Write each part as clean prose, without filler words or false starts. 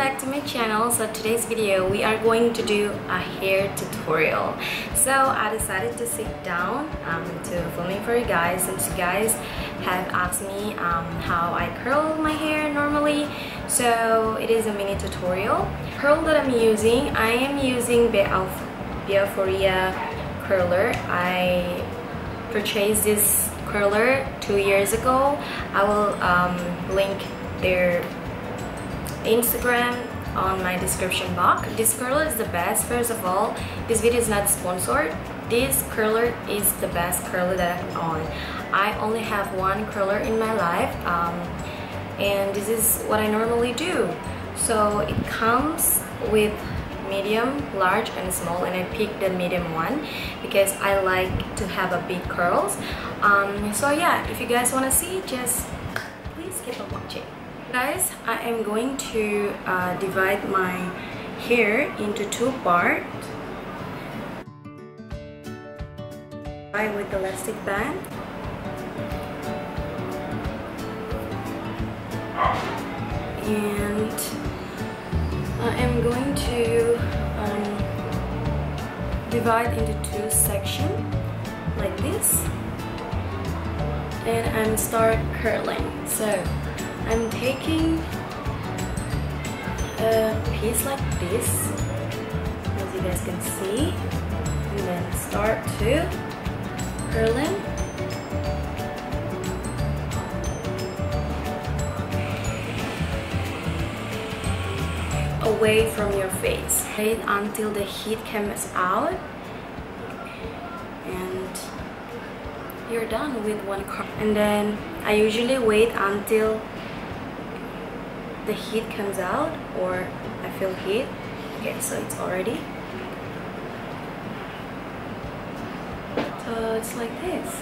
back to my channel. So today's video we are going to do a hair tutorial. So I decided to sit down to filming for you guys, since you guys have asked me how I curl my hair normally. So it is a mini tutorial. Curl that I'm using, I am using Beaforia curler. I purchased this curler 2 years ago. I will link their Instagram on my description box. This curler is the best. First of all, this video is not sponsored. This curler is the best curler that I own. I only have one curler in my life, and this is what I normally do. So it comes with medium, large, and small, and I picked the medium one because I like to have a big curls. So yeah, if you guys want to see, just please keep on watching. Guys, I am going to divide my hair into two parts with the elastic band. And I am going to divide into two sections like this, and I'm start curling. So I'm taking a piece like this, as you guys can see, and then start to curling. Away from your face. Wait until the heat comes out, and you're done with one curl. And then I usually wait until the heat comes out, or I feel heat. Okay, so it's already. So it's like this.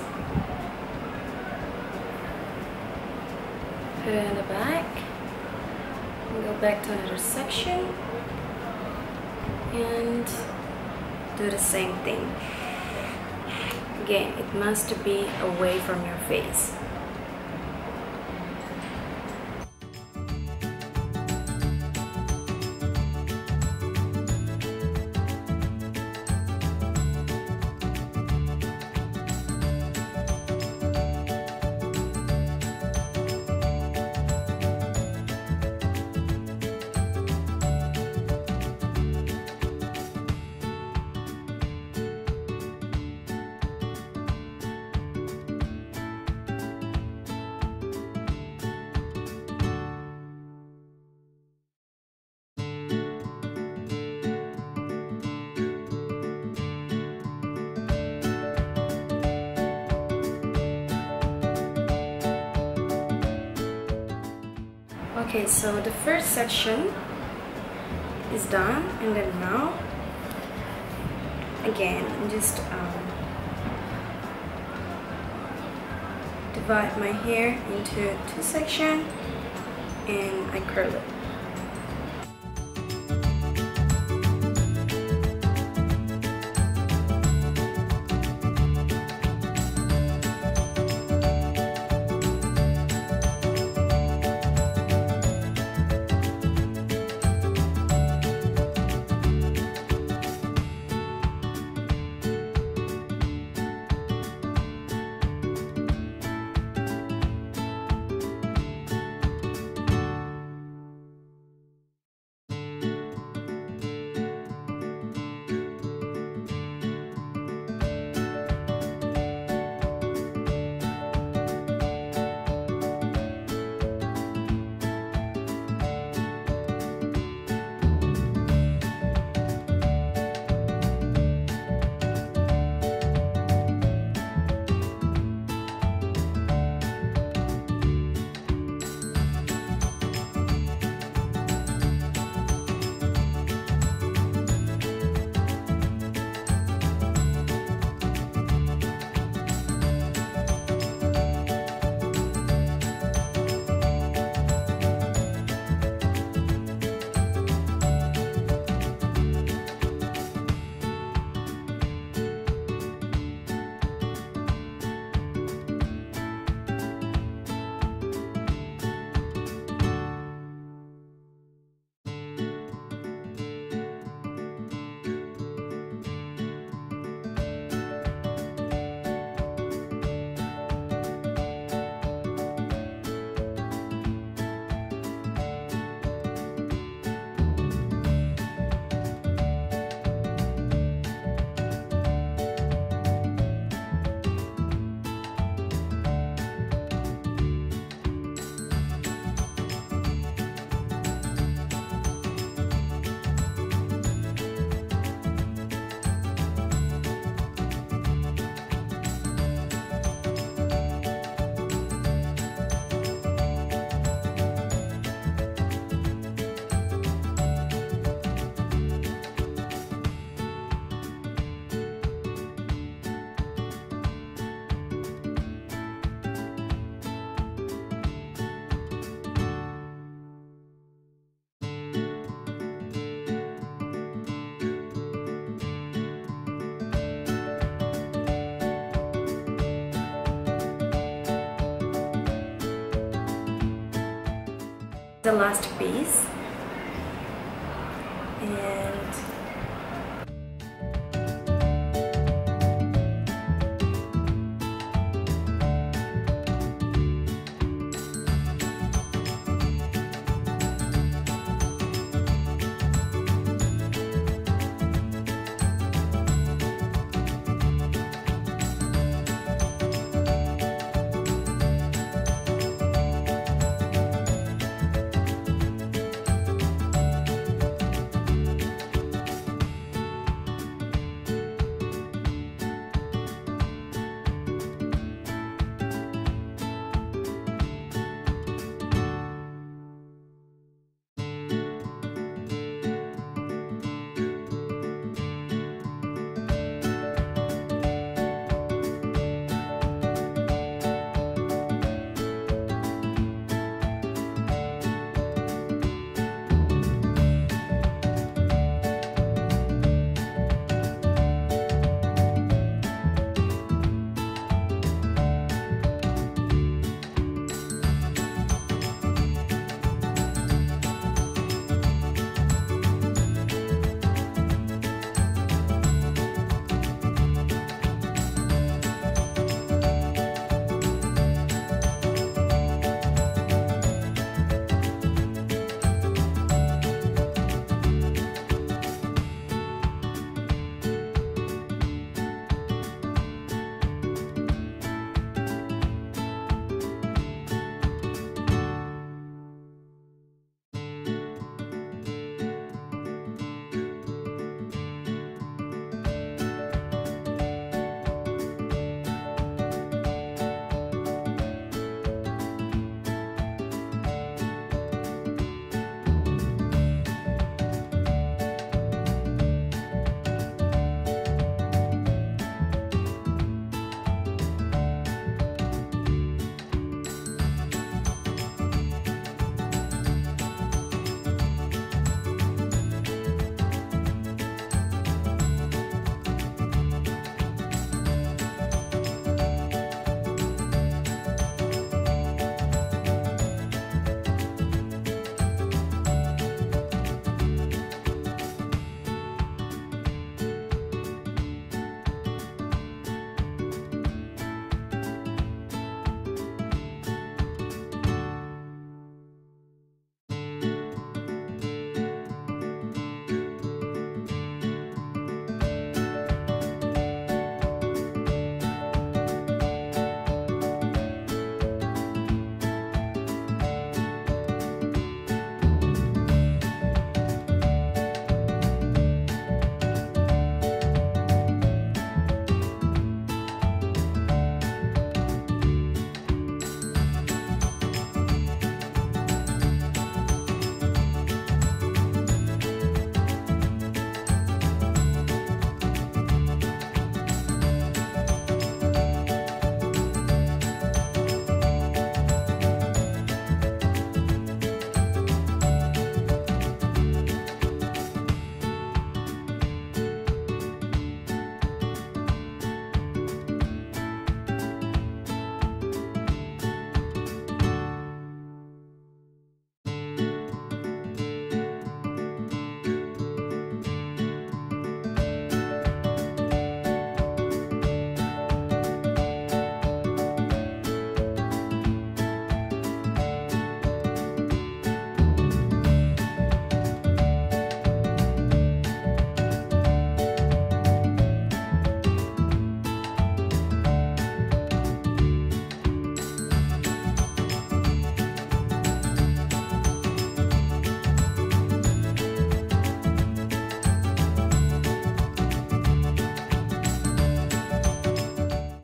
Put it in the back. Go back to another section and do the same thing. Again, it must be away from your face. Okay, so the first section is done, and then now again I'm just divide my hair into two sections and I curl it. The last piece, and